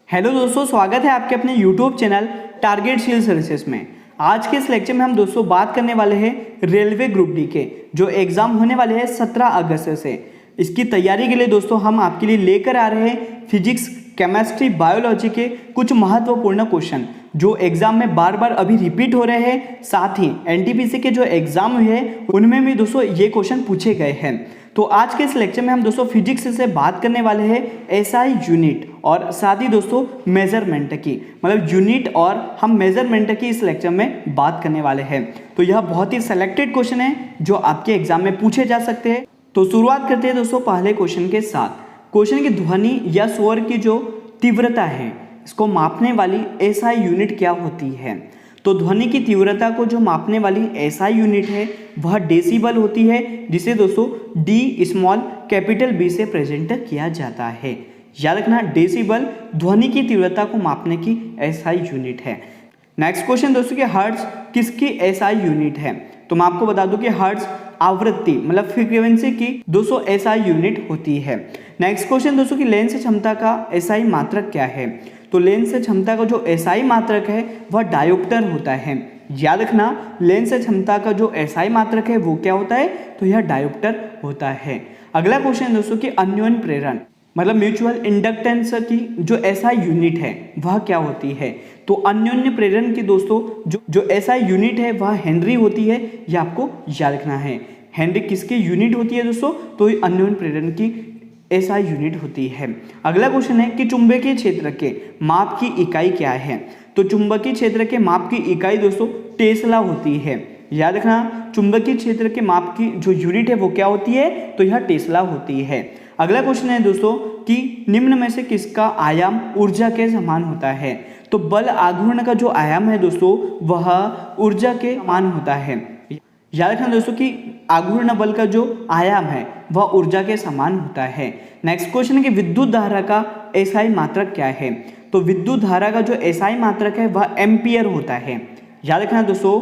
Hello दोस्तों, स्वागत है आपके अपने YouTube channel target civil services में। आज के इस लेक्चर में हम दोस्तों बात करने वाले हैं रेलवे ग्रुप डी के जो एग्जाम होने वाले हैं 17 अगस्त से। इसकी तैयारी के लिए दोस्तों हम आपके लिए लेकर आ रहे हैं फिजिक्स, केमिस्ट्री, बायोलॉजी के कुछ महत्वपूर्ण क्वेश्चन जो एग्जाम में बार बार अभी रिपीट हो रहे हैं। साथ ही एनटीपीसी के जो एग्जाम हुए हैं उनमें भी दोस्तों ये क्वेश्चन पूछे गए हैं। तो आज के इस लेक्चर में हम दोस्तों फिजिक्स से बात करने वाले हैं एसआई यूनिट और साथ ही दोस्तों मेजरमेंट की, मतलब यूनिट और हम मेजरमेंट की इस लेक्चर में बात करने वाले हैं। तो यह बहुत ही सिलेक्टेड क्वेश्चन है जो आपके एग्जाम में पूछे जा सकते हैं। तो शुरुआत करते हैं दोस्तों पहले क्वेश्चन के साथ। क्वेश्चन की ध्वनि या स्वर की जो तीव्रता है इसको मापने वाली एसआई यूनिट क्या होती है? तो ध्वनि की तीव्रता को जो मापने वाली एसआई यूनिट है वह डेसिबल होती है, जिसे दोस्तों डी स्मॉल कैपिटल बी से प्रेजेंट किया जाता है। याद रखना, डेसिबल ध्वनि की तीव्रता को मापने की एसआई यूनिट है। नेक्स्ट क्वेश्चन दोस्तों कि हर्ट्ज किसकी एसआई यूनिट है? तो मैं आपको बता दूं कि हर्ट्ज आवृत्ति मतलब फ्रीक्वेंसी की 200 एसआई यूनिट होती है। नेक्स्ट क्वेश्चन दोस्तों कि लेंस क्षमता का एसआई मात्रक क्या है? तो लेंस क्षमता का जो एसआई मात्रक है वह डायोप्टर होता है। याद रखना, लेंस क्षमता का जो एसआई मात्रक है वो क्या होता है? तो यह डायोप्टर होता है। अगला क्वेश्चन दोस्तों कि अन्योन्य प्रेरण मतलब म्यूचुअल इंडक्टेंस की जो एसआई यूनिट है वह क्या होती है? तो अन्योन्य प्रेरण की दोस्तों जो एसआई यूनिट है वह हेनरी होती है। यह आपको याद रखना है। हेनरी किसकी यूनिट होती है दोस्तों? तो अन्योन्य प्रेरण की एसआई यूनिट होती है। अगला क्वेश्चन है कि चुंबकीय क्षेत्र के माप की इकाई क्या है? तो चुंबकीय क्षेत्र के माप की इकाई दोस्तों टेस्ला होती है। याद रखना, चुंबकीय क्षेत्र के माप की जो यूनिट है वो क्या होती है? तो यह टेस्ला होती है। अगला क्वेश्चन है दोस्तों कि निम्न में से किसका आयाम ऊर्जा के समान होता है? तो बल आघूर्ण का जो आयाम है दोस्तों वह ऊर्जा के समान होता है। याद रखना दोस्तों कि आघूर्ण बल का जो आयाम है वह ऊर्जा के समान होता है। नेक्स्ट क्वेश्चन है कि विद्युत धारा का एसआई मात्रक क्या है? तो विद्युत धारा का जो एसआई मात्रक है वह एम्पियर होता है। याद रखना दोस्तों,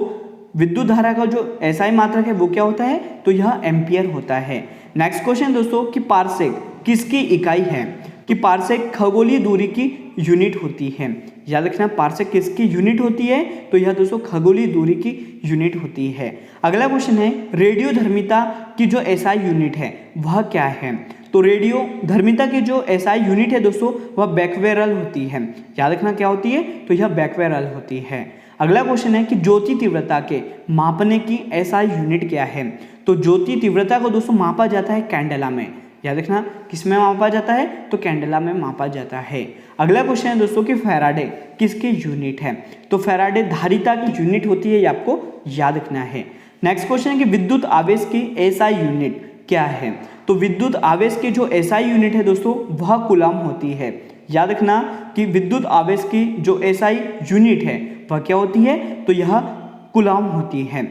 विद्युत धारा का जो एसआई मात्रक है वो क्या होता है? तो यह एम्पियर होता है। नेक्स्ट क्वेश्चन दोस्तों कि पारसेक किसकी इकाई है? कि पारसेक खगोलीय दूरी की यूनिट होती है। याद रखना, पारसेक किसकी यूनिट होती है? तो यह दोस्तों खगोलीय दूरी की यूनिट होती है। अगला क्वेश्चन है रेडियो धर्मिता की जो एसआई यूनिट है वह क्या है? तो रेडियो धर्मिता की जो एसआई यूनिट है दोस्तों वह बैक्वेरल होती है। याद रखना क्या होती है? तो यह बैक्वेरल होती है। अगला क्वेश्चन है कि ज्योति तीव्रता के मापने की एसआई यूनिट क्या है? तो ज्योति तीव्रता को दोस्तों मापा जाता है कैंडेला में। याद रखना, किसमें मापा जाता है? तो कैंडेला में मापा जाता है। अगला क्वेश्चन है दोस्तों कि फैराडे किसकी यूनिट है? तो फैराडे धारिता की यूनिट होती है, ये आपको याद रखना है। नेक्स्ट क्वेश्चन है कि विद्युत आवेश की एसआई यूनिट क्या है? तो विद्युत आवेश की जो एसआई यूनिट है दोस्तों वह कूलम होती है। याद रखना कि विद्युत आवेश की जो एसआई यूनिट है वह क्या होती है? तो यह कूलम होती है।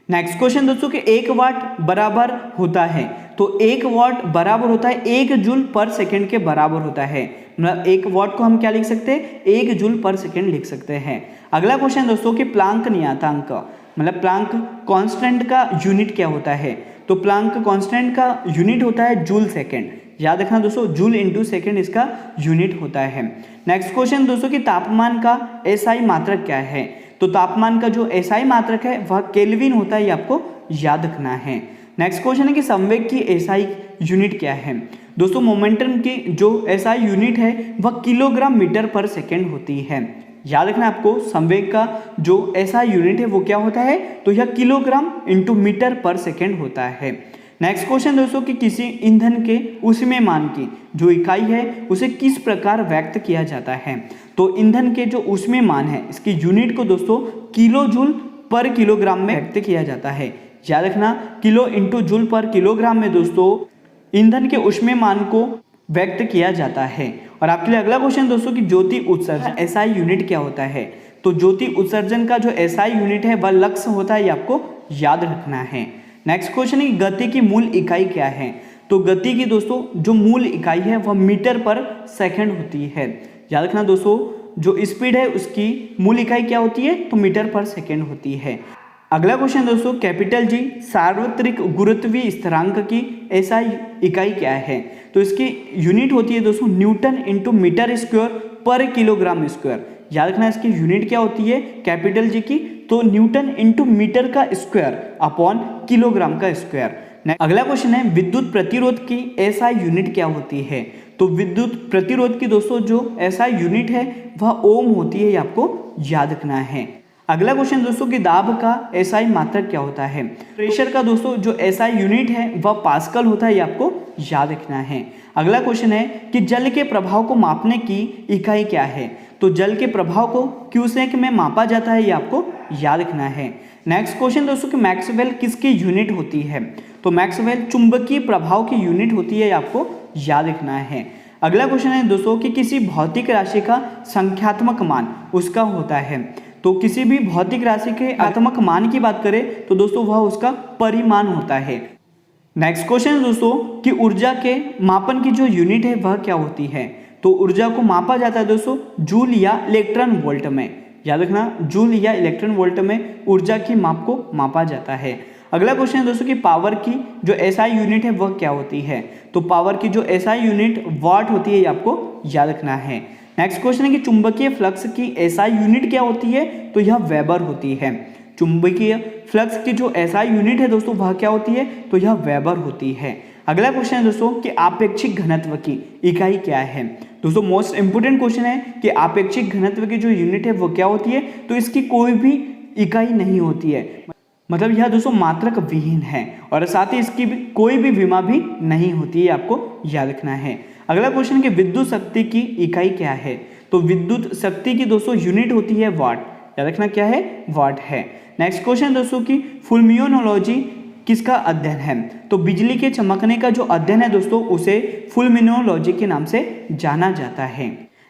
नेक्स्ट क्वेश्चन दोस्तों कि 1 वाट बराबर होता है? तो 1 वाट बराबर होता है 1 जूल पर सेकेंड के बराबर होता है। मतलब 1 वाट को हम क्या लिख सकते हैं? 1 जूल पर सेकेंड लिख सकते हैं। अगला क्वेश्चन दोस्तों कि प्लांक नियतांक मतलब प्लांक कांस्टेंट का यूनिट क्या होता है? तो प्लांक कांस्टेंट का यूनिट होता है जूल सेकेंड। याद रखना दोस्तों, जूल इंटू सेकेंड इसका यूनिट होता है। नेक्स्ट क्वेश्चन दोस्तों कि तापमान का एसआई मात्रक क्या है? तो तापमान का जो एसआई मात्रक है वह केल्विन होता है, ये आपको याद रखना है। नेक्स्ट क्वेश्चन है कि संवेग की एसआई यूनिट क्या है? दोस्तों मोमेंटम की जो एसआई यूनिट है वह किलोग्राम मीटर पर सेकेंड होती है। याद रखना आपको, संवेग का जो एसआई यूनिट है वो क्या होता है? तो यह किलोग्राम इंटू मीटर पर सेकेंड होता है। नेक्स्ट क्वेश्चन दोस्तों कि किसी ईंधन के ऊष्मेमान की जो इकाई है उसे किस प्रकार व्यक्त किया जाता है? तो ईंधन के जो ऊष्मेमान है इसकी यूनिट को दोस्तों किलो जूल पर किलोग्राम में व्यक्त किया जाता है। याद रखना, किलो इंटू जूल पर किलोग्राम में दोस्तों ईंधन के ऊष्मेमान को व्यक्त किया जाता है। और आपके लिए अगला क्वेश्चन दोस्तों कि ज्योति उत्सर्जन एसआई यूनिट क्या होता है? तो ज्योति उत्सर्जन का जो एसआई यूनिट है वह लक्स होता है, ये आपको याद रखना है। नेक्स्ट क्वेश्चन है गति की मूल इकाई क्या है? तो गति की दोस्तों जो मूल इकाई है वह मीटर पर सेकंड होती है। याद रखना दोस्तों, जो स्पीड है उसकी मूल इकाई क्या होती है? तो मीटर पर सेकंड होती है। अगला क्वेश्चन दोस्तों कैपिटल जी सार्वत्रिक गुरुत्वीय स्थिरांक की एसआई इकाई क्या है? तो इसकी यूनिट होती है दोस्तों न्यूटन इंटू मीटर स्क्वायर पर किलोग्राम स्क्वायर। याद रखना इसकी यूनिट क्या होती है कैपिटल जी की, तो न्यूटन इंटू मीटर का स्क्वायर अपॉन किलोग्राम का स्क्वायर। अगला क्वेश्चन है विद्युत प्रतिरोध की एसआई यूनिट क्या होती है। तो विद्युत प्रतिरोध की दोस्तों जो एसआई यूनिट है वह ओम होती है, ये आपको याद रखना है। अगला क्वेश्चन दोस्तों कि दाब का एसआई मात्रक क्या होता है। प्रेशर का दोस्तों जो एसआई यूनिट है वह पास्कल होता है, ये आपको याद रखना है। अगला क्वेश्चन है कि जल के प्रभाव को मापने की इकाई क्या है। तो जल के प्रभाव को क्यूसेक में मापा जाता है, ये आपको याद रखना है। नेक्स्ट क्वेश्चन दोस्तों कि मैक्सवेल किसकी यूनिट होती है। तो मैक्सवेल चुंबकीय प्रभाव की यूनिट होती है, ये आपको याद रखना है। अगला क्वेश्चन है दोस्तों कि किसी भौतिक राशि का संख्यात्मक मान उसका होता है। तो किसी भी भौतिक राशि के आत्मक मान की बात करें तो दोस्तों वह उसका परिमाण होता है। नेक्स्ट क्वेश्चन है दोस्तों कि ऊर्जा के मापन की जो यूनिट है वह क्या होती है। तो ऊर्जा को मापा जाता है दोस्तों जूल या इलेक्ट्रॉन वोल्ट में। याद रखना जूल या इलेक्ट्रॉन वोल्ट में ऊर्जा की माप को मापा जाता है। अगला क्वेश्चन है दोस्तों कि पावर की जो एसआई यूनिट है वह क्या होती है। तो पावर की जो एसआई यूनिट वाट होती है, ये आपको याद रखना है। नेक्स्ट क्वेश्चन है कि चुंबकीय फ्लक्स की एसआई यूनिट क्या होती है। तो यह वेबर होती है। चुंबकीय फ्लक्स की जो एसआई यूनिट है दोस्तों वह क्या होती है, तो यह वेबर होती है। अगला क्वेश्चन है दोस्तों कि आपेक्षिक घनत्व की इकाई क्या है। दोस्तों मोस्ट इंपोर्टेंट क्वेश्चन है कि आपेक्षिक घनत्व की जो यूनिट है वो क्या होती है। तो इसकी कोई भी इकाई नहीं होती है, मतलब यह दोस्तों मात्रक विहीन है, और साथ ही इसकी कोई भी विमा भी नहीं होती है, आपको याद रखना है। अगला क्वेश्चन कि विद्युत शक्ति की इकाई क्या है। तो विद्युत शक्ति की दोस्तों यूनिट होती है वाट। याद रखना क्या है, वाट है। नेक्स्ट क्वेश्चन दोस्तों कि फुल्मिनोलॉजी किसका अध्ययन है। तो बिजली के चमकने का जो अध्ययन है दोस्तों उसे फुल्मिनोलॉजी के नाम से जाना जाता है।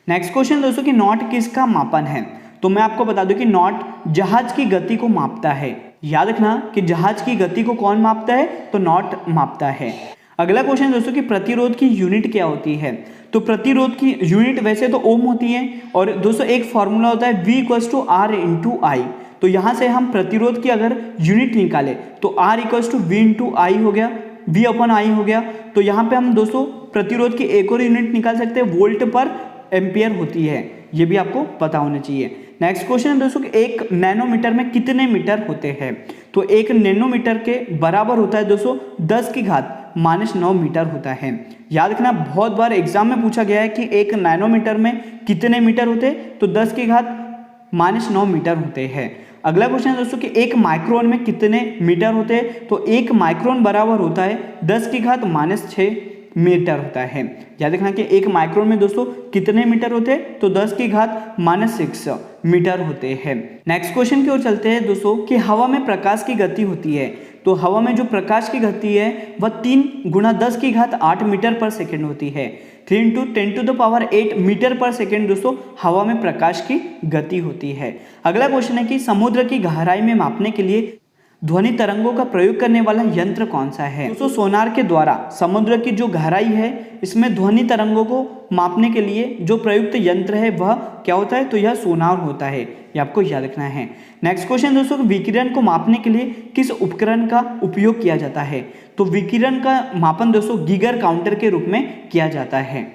नेक्स्ट क्वेश्चन दोस्तों कि नॉट किसका मापन है। तो मैं आपको बता दूं कि नॉट जहाज की गति को मापता है। याद रखना कि जहाज की गति को कौन मापता है, तो नॉट मापता है। अगला क्वेश्चन दोस्तों कि प्रतिरोध की यूनिट क्या होती है। तो प्रतिरोध की यूनिट वैसे तो ओम होती है, और दोस्तों एक फॉर्मूला होता है V=R×I। तो यहाँ से हम प्रतिरोध की अगर यूनिट निकाले तो R=V×I हो गया, V/I हो गया। तो यहाँ पे हम दोस्तों प्रतिरोध की एक और यूनिट निकाल सकते हैं, वोल्ट पर एम्पियर होती है, ये भी आपको पता होना चाहिए। नेक्स्ट क्वेश्चन है दोस्तों कि 1 नैनोमीटर में कितने मीटर होते हैं। तो 1 नैनोमीटर के बराबर होता है दोस्तों 10⁻⁻9 मीटर होता है। याद रखना बहुत बार एग्जाम में पूछा गया है कि 1 नैनोमीटर में कितने मीटर होते हैं, तो 10⁻9 मीटर होते हैं। अगला क्वेश्चन है दोस्तों कि 1 माइक्रोन में कितने मीटर होते हैं। तो 1 माइक्रोन बराबर होता है 10⁻6 मीटर होता है। याद रखना कि 1 माइक्रोन में दोस्तों कितने मीटर होते हैं, तो 10⁻6 मीटर होते हैं। नेक्स्ट क्वेश्चन की ओर चलते हैं दोस्तों कि हवा में प्रकाश की गति होती है। तो हवा में जो प्रकाश की गति है वह 3 × 10⁸ मीटर पर सेकेंड होती है। 3 × 10⁸ मीटर पर सेकेंड दोस्तों हवा में प्रकाश की गति होती है। अगला क्वेश्चन है कि समुद्र की गहराई में मापने के लिए ध्वनि तरंगों का प्रयोग करने वाला यंत्र कौन सा है। दोस्तों सोनार के द्वारा समुद्र की जो गहराई है इसमें ध्वनि तरंगों को मापने के लिए जो प्रयुक्त यंत्र है वह क्या होता है, तो यह सोनार होता है, ये आपको याद रखना है। नेक्स्ट क्वेश्चन दोस्तों विकिरण को मापने के लिए किस उपकरण का उपयोग किया जाता है। तो विकिरण का मापन दोस्तों गीगर काउंटर के रूप में किया जाता है।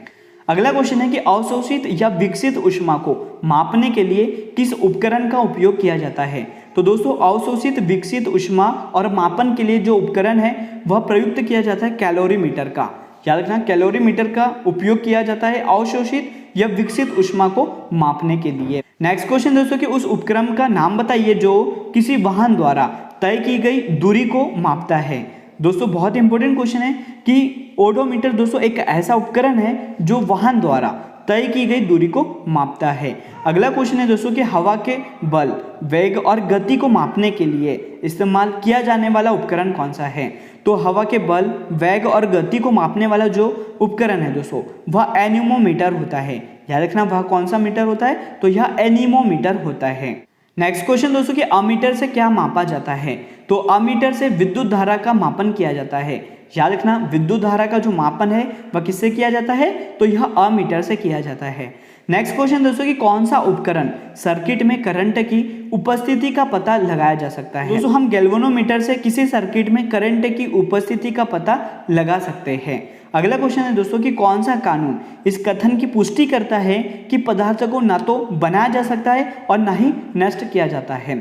अगला क्वेश्चन है कि अवशोषित या विकसित ऊष्मा को मापने के लिए किस उपकरण का उपयोग किया जाता है। तो दोस्तों अवशोषित विकसित ऊष्मा और मापन के लिए जो उपकरण है वह प्रयुक्त किया जाता है कैलोरीमीटर का। याद रखना कैलोरीमीटर का उपयोग किया जाता है अवशोषित या विकसित ऊष्मा को मापने के लिए। नेक्स्ट क्वेश्चन दोस्तों कि उस उपकरण का नाम बताइए जो किसी वाहन द्वारा तय की गई दूरी को मापता है। दोस्तों बहुत इंपॉर्टेंट क्वेश्चन है कि ओडोमीटर दोस्तों एक ऐसा उपकरण है जो वाहन द्वारा तय की गई दूरी को मापता है। अगला क्वेश्चन है दोस्तों कि हवा के बल, वेग और गति को मापने के लिए इस्तेमाल किया जाने वाला उपकरण कौन सा है। तो हवा के बल, वेग और गति को मापने वाला जो उपकरण है दोस्तों वह एनीमोमीटर होता है। याद रखना वह कौन सा मीटर होता है, तो यह एनीमोमीटर होता है। नेक्स्ट क्वेश्चन दोस्तों कि अमीटर से क्या मापा जाता है। तो अमीटर से विद्युत धारा का मापन किया जाता है। याद रखना विद्युत धारा का जो मापन है वह किससे किया जाता है, तो यह अमीटर से किया जाता है। नेक्स्ट क्वेश्चन दोस्तों कि कौन सा उपकरण सर्किट में करंट की उपस्थिति का पता लगाया जा सकता है। दोस्तों हम गैल्वेनोमीटर से किसी सर्किट में करंट की उपस्थिति का पता लगा सकते हैं। अगला क्वेश्चन है दोस्तों कि कौन सा कानून इस कथन की पुष्टि करता है कि पदार्थ को ना तो बनाया जा सकता है और ना ही नष्ट किया जाता है।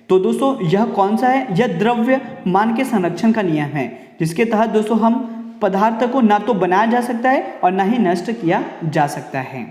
तो दोस्तों यह कौन सा है? यह द्रव्यमान के संरक्षण का नियम है, जिसके तहत दोस्तों हम पदार्थ को ना तो बनाया जा सकता है और ना ही नष्ट किया जा सकता है।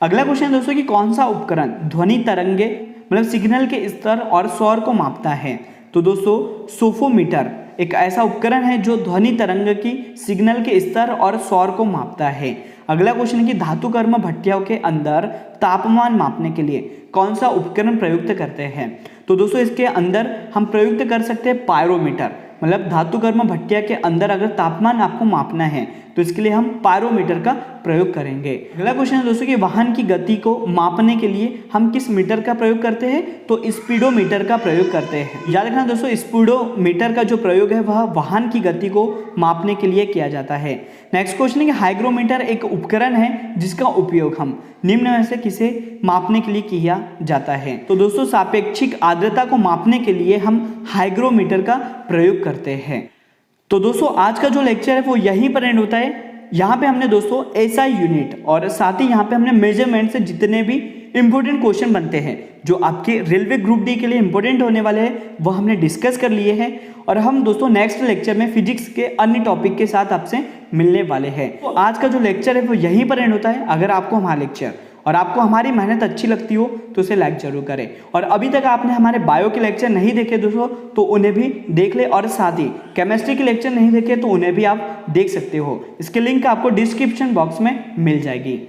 अगला क्वेश्चन दोस्तों कि कौन सा उपकरण ध्वनि तरंगे मतलब सिग्नल के स्तर और शोर को मापता है? तो दोस्तों सोफोमीटर एक ऐसा उपकरण है जो ध्वनि तरंग की सिग्नल के स्तर और शोर को मापता है। अगला क्वेश्चन है कि धातुकर्म भट्टियों के अंदर तापमान मापने के लिए कौन सा उपकरण प्रयुक्त करते हैं? तो दोस्तों इसके अंदर हम प्रयुक्त कर सकते हैं पायरोमीटर, मतलब धातुकर्म भट्टिया के अंदर अगर तापमान आपको मापना है तो इसके लिए हम पायरोमीटर का प्रयोग करेंगे। अगला क्वेश्चन है दोस्तों कि वाहन की गति को मापने के लिए हम किस मीटर का प्रयोग करते हैं? तो स्पीडोमीटर का प्रयोग करते हैं। याद रखना दोस्तों, स्पीडोमीटर का जो प्रयोग है वह वाहन की गति को मापने के लिए किया जाता है। नेक्स्ट क्वेश्चन है कि हाइग्रोमीटर एक उपकरण है जिसका उपयोग हम निम्न में से किसे मापने के लिए किया जाता है? तो दोस्तों सापेक्षिक आर्द्रता को मापने के लिए हम हाइग्रोमीटर का प्रयोग करते हैं। तो दोस्तों आज का जो लेक्चर है वो यहीं पर एंड होता है। यहाँ पे हमने दोस्तों एसआई यूनिट और साथ ही यहाँ पे हमने मेजरमेंट से जितने भी इंपॉर्टेंट क्वेश्चन बनते हैं जो आपके रेलवे ग्रुप डी के लिए इंपॉर्टेंट होने वाले हैं वो हमने डिस्कस कर लिए हैं। और हम दोस्तों नेक्स्ट लेक्चर में फिजिक्स के अन्य टॉपिक के साथ आपसे मिलने वाले हैं। तो आज का जो लेक्चर है वो यहीं पर एंड होता है। अगर आपको हमारा लेक्चर और आपको हमारी मेहनत अच्छी लगती हो तो उसे लाइक जरूर करें। और अभी तक आपने हमारे बायो के लेक्चर नहीं देखे दोस्तों तो उन्हें भी देख ले, और साथ ही केमिस्ट्री के लेक्चर नहीं देखे तो उन्हें भी आप देख सकते हो। इसके लिंक आपको डिस्क्रिप्शन बॉक्स में मिल जाएगी।